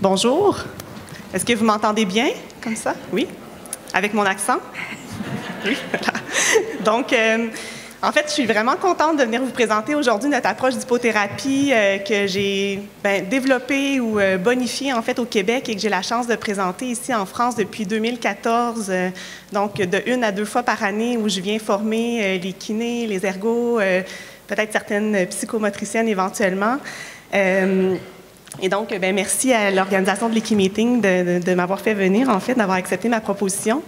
Bonjour. Est-ce que vous m'entendez bien, comme ça? Oui? Avec mon accent? Oui, voilà. Donc, en fait, je suis vraiment contente de venir vous présenter aujourd'hui notre approche d'hypothérapie que j'ai développée ou bonifiée, en fait, au Québec et que j'ai la chance de présenter ici en France depuis 2014, donc de 1 à 2 fois par année où je viens former les kinés, les ergos, peut-être certaines psychomotriciennes éventuellement. Et donc, merci à l'organisation de l'Equimeeting de m'avoir fait venir, en fait, d'avoir accepté ma proposition.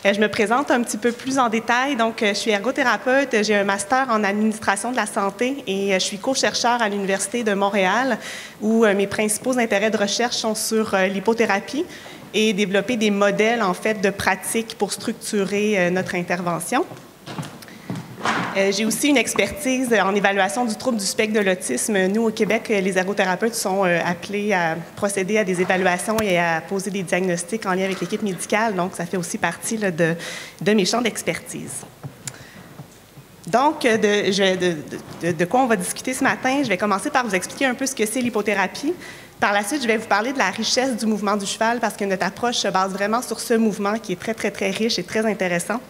Je me présente un petit peu plus en détail. Donc, je suis ergothérapeute, j'ai un master en administration de la santé et je suis co-chercheur à l'Université de Montréal où mes principaux intérêts de recherche sont sur l'hypothérapie et développer des modèles, en fait, de pratiques pour structurer notre intervention. J'ai aussi une expertise en évaluation du trouble du spectre de l'autisme. Nous, au Québec, les ergothérapeutes sont appelés à procéder à des évaluations et à poser des diagnostics en lien avec l'équipe médicale. Donc, ça fait aussi partie là, de mes champs d'expertise. Donc, de quoi on va discuter ce matin? Je vais commencer par vous expliquer un peu ce que c'est l'hypothérapie. Par la suite, je vais vous parler de la richesse du mouvement du cheval parce que notre approche se base vraiment sur ce mouvement qui est très, très, très riche et très intéressant.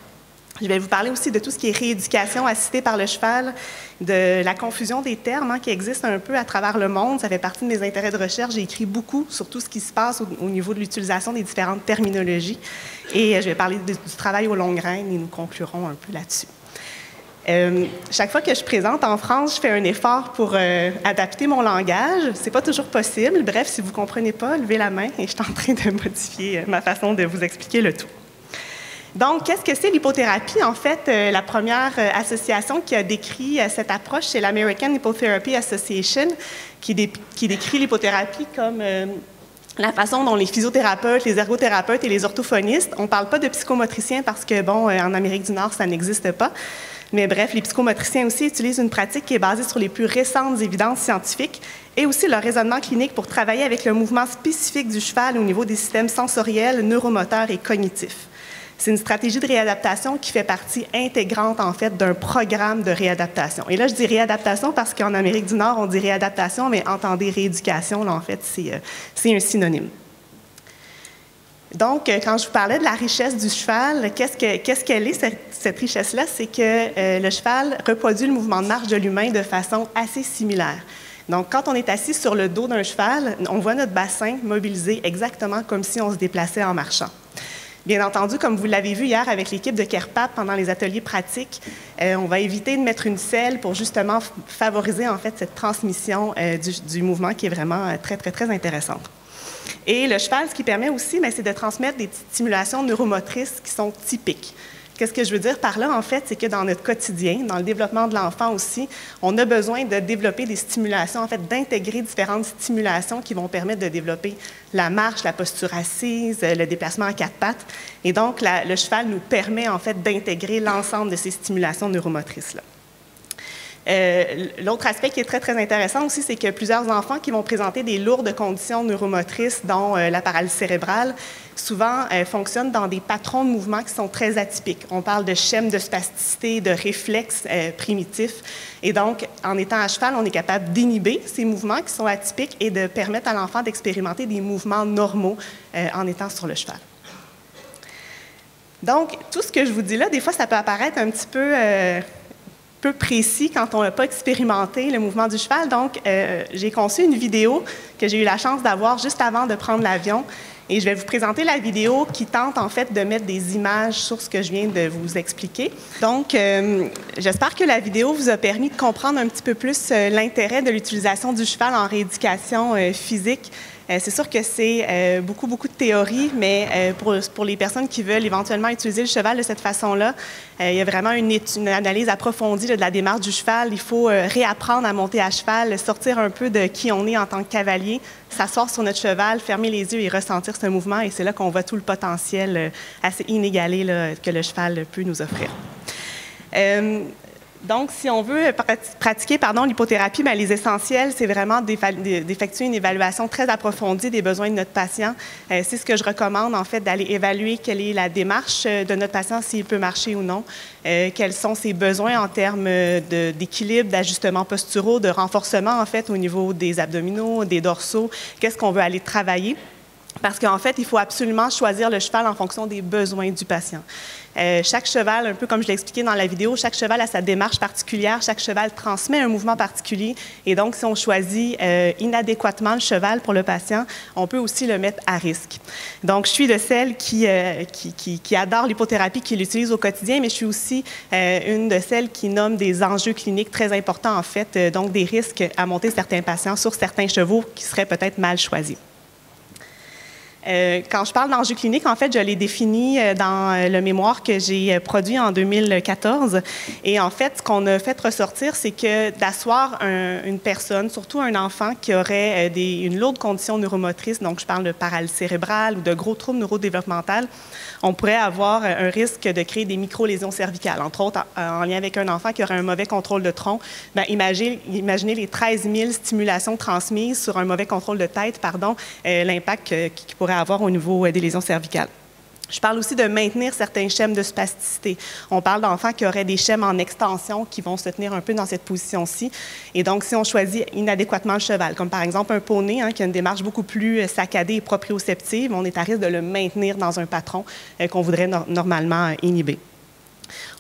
Je vais vous parler aussi de tout ce qui est rééducation assistée par le cheval, de la confusion des termes qui existent un peu à travers le monde. Ça fait partie de mes intérêts de recherche. J'ai écrit beaucoup sur tout ce qui se passe au niveau de l'utilisation des différentes terminologies. Et je vais parler du travail aux longues graines et nous conclurons un peu là-dessus. Chaque fois que je présente en France, je fais un effort pour adapter mon langage. Ce n'est pas toujours possible. Bref, si vous ne comprenez pas, levez la main et je suis en train de modifier ma façon de vous expliquer le tout. Donc, qu'est-ce que c'est l'hypothérapie? En fait, la première association qui a décrit cette approche, c'est l'American Hypotherapy Association, qui décrit l'hypothérapie comme la façon dont les physiothérapeutes, les ergothérapeutes et les orthophonistes, on ne parle pas de psychomotriciens parce que, bon, en Amérique du Nord, ça n'existe pas. Mais bref, les psychomotriciens aussi utilisent une pratique qui est basée sur les plus récentes évidences scientifiques et aussi leur raisonnement clinique pour travailler avec le mouvement spécifique du cheval au niveau des systèmes sensoriels, neuromoteurs et cognitifs. C'est une stratégie de réadaptation qui fait partie intégrante, en fait, d'un programme de réadaptation. Et là, je dis réadaptation parce qu'en Amérique du Nord, on dit réadaptation, mais entendez rééducation, là, en fait, c'est un synonyme. Donc, quand je vous parlais de la richesse du cheval, qu'est-ce qu'elle est, cette richesse-là? C'est que le cheval reproduit le mouvement de marche de l'humain de façon assez similaire. Donc, quand on est assis sur le dos d'un cheval, on voit notre bassin mobilisé exactement comme si on se déplaçait en marchant. Bien entendu, comme vous l'avez vu hier avec l'équipe de CarePap pendant les ateliers pratiques, on va éviter de mettre une selle pour justement favoriser en fait cette transmission du mouvement qui est vraiment très, très, très intéressante. Et le cheval, ce qui permet aussi, c'est de transmettre des stimulations neuromotrices qui sont typiques. Qu'est-ce que je veux dire par là, en fait, c'est que dans notre quotidien, dans le développement de l'enfant aussi, on a besoin de développer des stimulations, en fait, d'intégrer différentes stimulations qui vont permettre de développer la marche, la posture assise, le déplacement à quatre pattes. Et donc, le cheval nous permet, en fait, d'intégrer l'ensemble de ces stimulations neuromotrices-là. L'autre aspect qui est très, très intéressant aussi, c'est que plusieurs enfants qui vont présenter des lourdes conditions neuromotrices, dont la paralysie cérébrale, souvent fonctionnent dans des patrons de mouvement qui sont très atypiques. On parle de schèmes de spasticité, de réflexes primitifs. Et donc, en étant à cheval, on est capable d'inhiber ces mouvements qui sont atypiques et de permettre à l'enfant d'expérimenter des mouvements normaux en étant sur le cheval. Donc, tout ce que je vous dis là, des fois, ça peut apparaître un petit peu précis quand on n'a pas expérimenté le mouvement du cheval. Donc, j'ai conçu une vidéo que j'ai eu la chance d'avoir juste avant de prendre l'avion. Et je vais vous présenter la vidéo qui tente, en fait, de mettre des images sur ce que je viens de vous expliquer. Donc, j'espère que la vidéo vous a permis de comprendre un petit peu plus l'intérêt de l'utilisation du cheval en rééducation physique. C'est sûr que c'est beaucoup de théorie, mais pour les personnes qui veulent éventuellement utiliser le cheval de cette façon-là, il y a vraiment une analyse approfondie de la démarche du cheval. Il faut réapprendre à monter à cheval, sortir un peu de qui on est en tant que cavalier, s'asseoir sur notre cheval, fermer les yeux et ressentir ce mouvement. Et c'est là qu'on voit tout le potentiel assez inégalé là, que le cheval peut nous offrir. Donc, si on veut pratiquer l'hypothérapie, bien, les essentiels, c'est vraiment d'effectuer une évaluation très approfondie des besoins de notre patient. C'est ce que je recommande, en fait, d'aller évaluer quelle est la démarche de notre patient, s'il peut marcher ou non, quels sont ses besoins en termes d'équilibre, d'ajustement posturaux, de renforcement, en fait, au niveau des abdominaux, des dorsaux, qu'est-ce qu'on veut aller travailler. Parce qu'en fait, il faut absolument choisir le cheval en fonction des besoins du patient. Chaque cheval, un peu comme je l'ai expliqué dans la vidéo, chaque cheval a sa démarche particulière, chaque cheval transmet un mouvement particulier. Et donc, si on choisit inadéquatement le cheval pour le patient, on peut aussi le mettre à risque. Donc, je suis de celles qui adore l'hypothérapie, qui l'utilise au quotidien, mais je suis aussi une de celles qui nomme des enjeux cliniques très importants, en fait, donc des risques à monter certains patients sur certains chevaux qui seraient peut-être mal choisis. Quand je parle d'enjeux cliniques, en fait, je l'ai défini dans le mémoire que j'ai produit en 2014. Et en fait, ce qu'on a fait ressortir, c'est que d'asseoir une personne, surtout un enfant qui aurait une lourde condition neuromotrice, donc je parle de paralysie cérébrale ou de gros troubles neurodéveloppementaux, on pourrait avoir un risque de créer des micro-lésions cervicales, entre autres en lien avec un enfant qui aurait un mauvais contrôle de tronc. Bien, imaginez les 13 000 stimulations transmises sur un mauvais contrôle de tête, l'impact qui pourrait avoir au niveau des lésions cervicales. Je parle aussi de maintenir certains schèmes de spasticité. On parle d'enfants qui auraient des schèmes en extension qui vont se tenir un peu dans cette position-ci. Et donc, si on choisit inadéquatement le cheval, comme par exemple un poney qui a une démarche beaucoup plus saccadée et proprioceptive, on est à risque de le maintenir dans un patron qu'on voudrait normalement inhiber.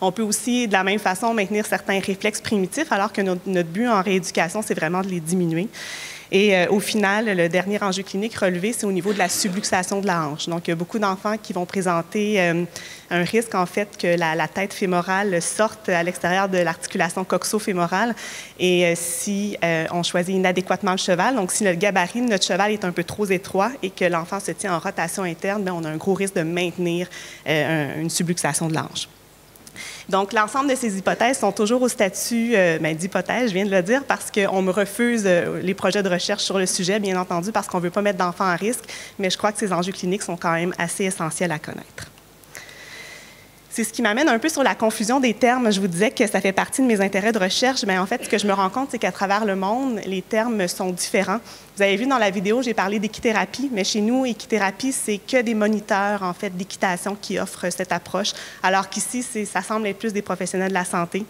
On peut aussi, de la même façon, maintenir certains réflexes primitifs, alors que notre but en rééducation, c'est vraiment de les diminuer. Et au final, le dernier enjeu clinique relevé, c'est au niveau de la subluxation de la hanche. Donc, il y a beaucoup d'enfants qui vont présenter un risque, en fait, que la tête fémorale sorte à l'extérieur de l'articulation coxo-fémorale. Et si on choisit inadéquatement le cheval, donc si le gabarit de notre cheval est un peu trop étroit et que l'enfant se tient en rotation interne, bien, on a un gros risque de maintenir une subluxation de la hanche. Donc, l'ensemble de ces hypothèses sont toujours au statut d'hypothèse, je viens de le dire, parce qu'on me refuse les projets de recherche sur le sujet, bien entendu, parce qu'on ne veut pas mettre d'enfants à risque, mais je crois que ces enjeux cliniques sont quand même assez essentiels à connaître. C'est ce qui m'amène un peu sur la confusion des termes. Je vous disais que ça fait partie de mes intérêts de recherche. Bien, en fait, ce que je me rends compte, c'est qu'à travers le monde, les termes sont différents. Vous avez vu dans la vidéo, j'ai parlé d'équithérapie, mais chez nous, équithérapie, c'est que des moniteurs, en fait, d'équitation qui offrent cette approche, alors qu'ici, ça semble être plus des professionnels de la santé.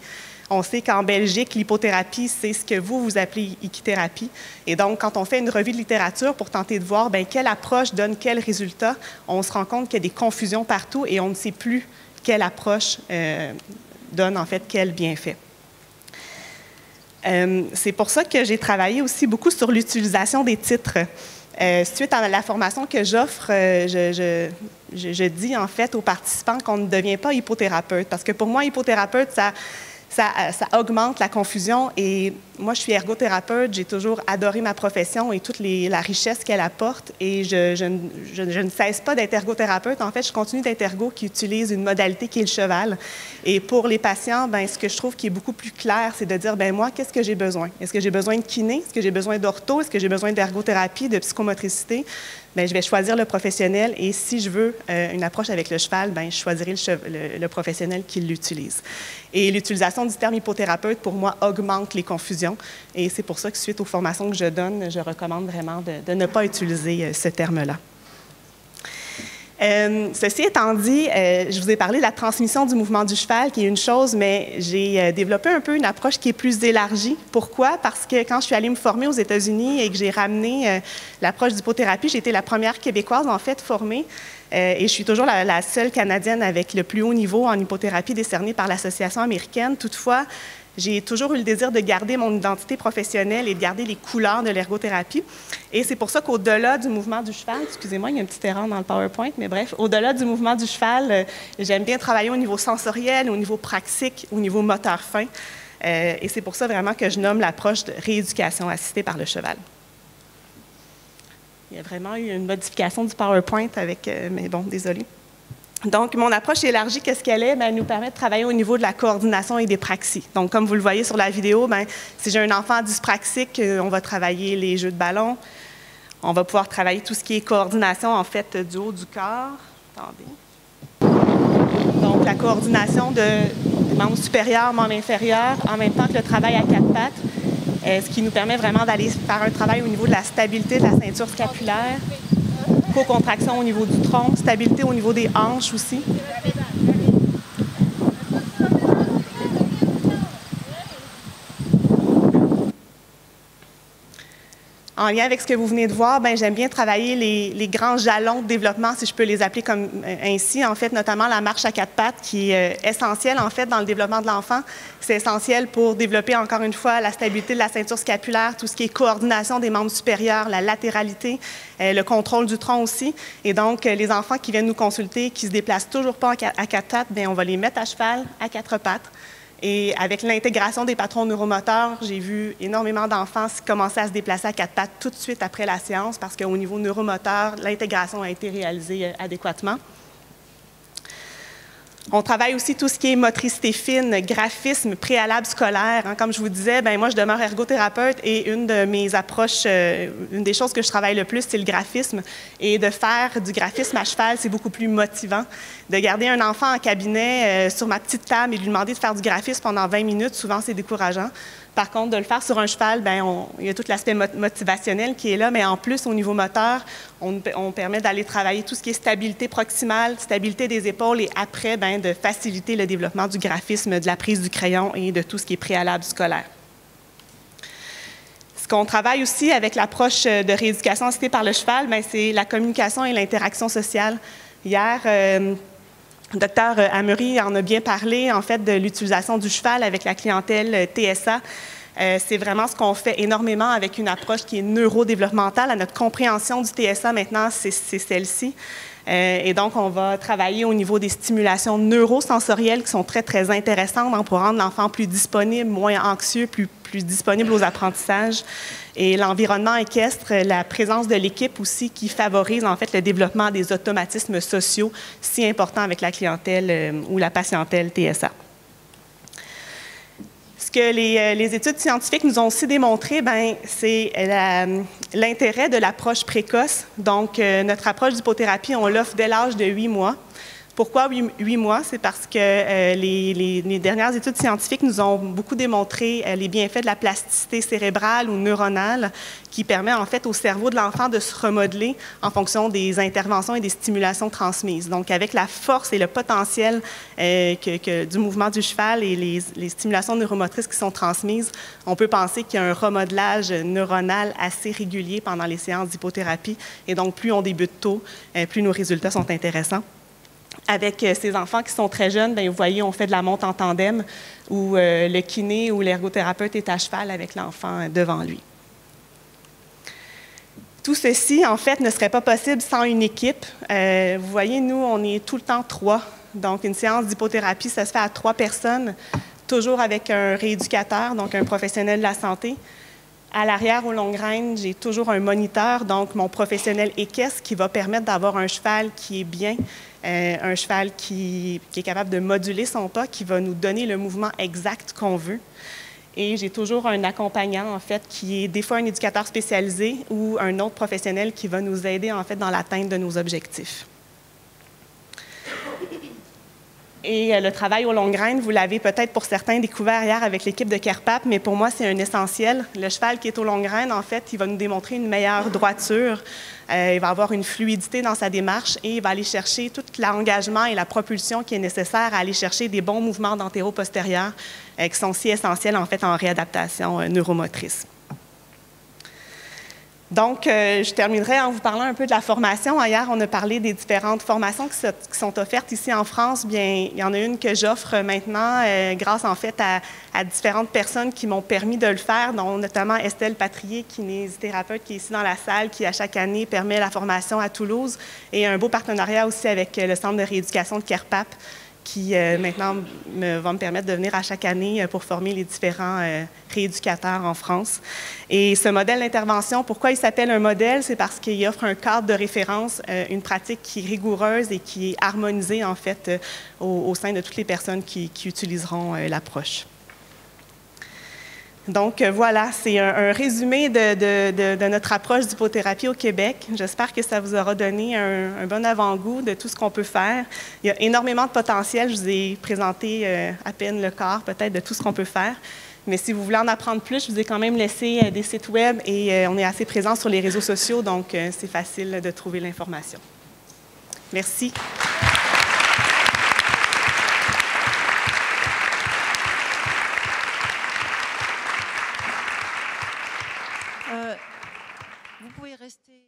On sait qu'en Belgique, l'hypothérapie, c'est ce que vous appelez équithérapie. Et donc, quand on fait une revue de littérature pour tenter de voir bien, quelle approche donne quel résultat, on se rend compte qu'il y a des confusions partout et on ne sait plus quelle approche donne en fait quel bienfait. C'est pour ça que j'ai travaillé aussi beaucoup sur l'utilisation des titres. Suite à la formation que j'offre, je dis en fait aux participants qu'on ne devient pas hypothérapeute, parce que pour moi, hypothérapeute, ça augmente la confusion. Et moi, je suis ergothérapeute, j'ai toujours adoré ma profession et toute la richesse qu'elle apporte. Et je ne cesse pas d'être ergothérapeute. En fait, je continue d'être ergo qui utilise une modalité qui est le cheval. Et pour les patients, bien, ce que je trouve qui est beaucoup plus clair, c'est de dire, bien, moi, qu'est-ce que j'ai besoin? Est-ce que j'ai besoin de kiné? Est-ce que j'ai besoin d'ortho? Est-ce que j'ai besoin d'ergothérapie, de psychomotricité? Bien, je vais choisir le professionnel et si je veux une approche avec le cheval, bien, je choisirai le professionnel qui l'utilise. Et l'utilisation du terme hypothérapeute, pour moi, augmente les confusions. Et c'est pour ça que, suite aux formations que je donne, je recommande vraiment de ne pas utiliser ce terme-là. Ceci étant dit, je vous ai parlé de la transmission du mouvement du cheval, qui est une chose, mais j'ai développé un peu une approche qui est plus élargie. Pourquoi? Parce que quand je suis allée me former aux États-Unis et que j'ai ramené l'approche d'hypothérapie, j'ai été la première Québécoise, en fait, formée. Et je suis toujours la seule Canadienne avec le plus haut niveau en hypothérapie décerné par l'Association américaine. Toutefois, j'ai toujours eu le désir de garder mon identité professionnelle et de garder les couleurs de l'ergothérapie. Et c'est pour ça qu'au-delà du mouvement du cheval, excusez-moi, il y a une petite erreur dans le PowerPoint, mais bref, au-delà du mouvement du cheval, j'aime bien travailler au niveau sensoriel, au niveau praxique, au niveau moteur fin. Et c'est pour ça vraiment que je nomme l'approche de rééducation assistée par le cheval. Il y a vraiment eu une modification du PowerPoint avec, mais bon, désolé. Donc, mon approche élargie, qu'est-ce qu'elle est? Bien, elle nous permet de travailler au niveau de la coordination et des praxies. Donc, comme vous le voyez sur la vidéo, bien, si j'ai un enfant dyspraxique, on va travailler les jeux de ballon. On va pouvoir travailler tout ce qui est coordination, en fait, du haut du corps. Attendez. Donc, la coordination de... membres supérieurs, membres inférieurs, en même temps que le travail à quatre pattes, ce qui nous permet vraiment d'aller faire un travail au niveau de la stabilité de la ceinture scapulaire, co-contraction au niveau du tronc, stabilité au niveau des hanches aussi. En lien avec ce que vous venez de voir, j'aime bien travailler les grands jalons de développement, si je peux les appeler comme ainsi, en fait, notamment la marche à quatre pattes, qui est essentielle, en fait, dans le développement de l'enfant. C'est essentiel pour développer, encore une fois, la stabilité de la ceinture scapulaire, tout ce qui est coordination des membres supérieurs, la latéralité, le contrôle du tronc aussi. Et donc, les enfants qui viennent nous consulter, qui ne se déplacent toujours pas à quatre pattes, on va les mettre à cheval à quatre pattes. Et avec l'intégration des patrons neuromoteurs, j'ai vu énormément d'enfants commencer à se déplacer à quatre pattes tout de suite après la séance parce qu'au niveau neuromoteur, l'intégration a été réalisée adéquatement. On travaille aussi tout ce qui est motricité fine, graphisme, préalable scolaire. Comme je vous disais, moi, je demeure ergothérapeute et une de mes approches, une des choses que je travaille le plus, c'est le graphisme. Et de faire du graphisme à cheval, c'est beaucoup plus motivant. De garder un enfant en cabinet sur ma petite table et de lui demander de faire du graphisme pendant 20 minutes, souvent, c'est décourageant. Par contre, de le faire sur un cheval, il y a tout l'aspect motivationnel qui est là, mais en plus, au niveau moteur, on permet d'aller travailler tout ce qui est stabilité proximale, stabilité des épaules et après, de faciliter le développement du graphisme, de la prise du crayon et de tout ce qui est préalable scolaire. Ce qu'on travaille aussi avec l'approche de rééducation assistée par le cheval, c'est la communication et l'interaction sociale. Hier, Dr. Amery en a bien parlé, en fait, de l'utilisation du cheval avec la clientèle TSA. C'est vraiment ce qu'on fait énormément avec une approche qui est neurodéveloppementale. À notre compréhension du TSA, maintenant, c'est celle-ci. Et donc, on va travailler au niveau des stimulations neurosensorielles qui sont très, très intéressantes pour rendre l'enfant plus disponible, moins anxieux, plus disponible aux apprentissages. Et l'environnement équestre, la présence de l'équipe aussi qui favorise en fait le développement des automatismes sociaux si importants avec la clientèle ou la patientèle TSA. Ce que les études scientifiques nous ont aussi démontré, c'est l'intérêt de l'approche précoce. Donc, notre approche d'hypothérapie, on l'offre dès l'âge de 8 mois. Pourquoi 8 mois? C'est parce que les dernières études scientifiques nous ont beaucoup démontré les bienfaits de la plasticité cérébrale ou neuronale qui permet en fait au cerveau de l'enfant de se remodeler en fonction des interventions et des stimulations transmises. Donc, avec la force et le potentiel du mouvement du cheval et les stimulations neuromotrices qui sont transmises, on peut penser qu'il y a un remodelage neuronal assez régulier pendant les séances d'hypothérapie. Et donc, plus on débute tôt, plus nos résultats sont intéressants. Avec ces enfants qui sont très jeunes, vous voyez, on fait de la monte en tandem où le kiné ou l'ergothérapeute est à cheval avec l'enfant devant lui. Tout ceci, en fait, ne serait pas possible sans une équipe. Vous voyez, nous, on est tout le temps 3. Donc, une séance d'hypothérapie, ça se fait à 3 personnes, toujours avec un rééducateur, donc un professionnel de la santé. À l'arrière, aux longues reines, j'ai toujours un moniteur, donc mon professionnel équestre qui va permettre d'avoir un cheval qui est bien, un cheval qui est capable de moduler son pas, qui va nous donner le mouvement exact qu'on veut. Et j'ai toujours un accompagnant, en fait, qui est des fois un éducateur spécialisé ou un autre professionnel qui va nous aider, en fait, dans l'atteinte de nos objectifs. Et le travail aux longues reines, vous l'avez peut-être pour certains découvert hier avec l'équipe de CARPAP, mais pour moi, c'est un essentiel. Le cheval qui est aux longues reines, en fait, il va nous démontrer une meilleure droiture, il va avoir une fluidité dans sa démarche et il va aller chercher tout l'engagement et la propulsion qui est nécessaire à aller chercher des bons mouvements d'antéro-postérieur qui sont si essentiels, en fait, en réadaptation neuromotrice. Donc, je terminerai en vous parlant un peu de la formation. Hier, on a parlé des différentes formations qui sont offertes ici en France. Bien, il y en a une que j'offre maintenant grâce, en fait, à différentes personnes qui m'ont permis de le faire, dont notamment Estelle Patrier, kinésithérapeute, qui est ici dans la salle, qui, à chaque année, permet la formation à Toulouse. Et un beau partenariat aussi avec le Centre de rééducation de CARPAP, qui maintenant va me permettre de venir à chaque année pour former les différents rééducateurs en France. Et ce modèle d'intervention, pourquoi il s'appelle un modèle? C'est parce qu'il offre un cadre de référence, une pratique qui est rigoureuse et qui est harmonisée, en fait, au sein de toutes les personnes qui utiliseront l'approche. Donc voilà, c'est un résumé de notre approche d'hypothérapie au Québec. J'espère que ça vous aura donné un bon avant-goût de tout ce qu'on peut faire. Il y a énormément de potentiel. Je vous ai présenté à peine le quart peut-être de tout ce qu'on peut faire. Mais si vous voulez en apprendre plus, je vous ai quand même laissé des sites web et on est assez présent sur les réseaux sociaux, donc c'est facile de trouver l'information. Merci. Vous pouvez rester.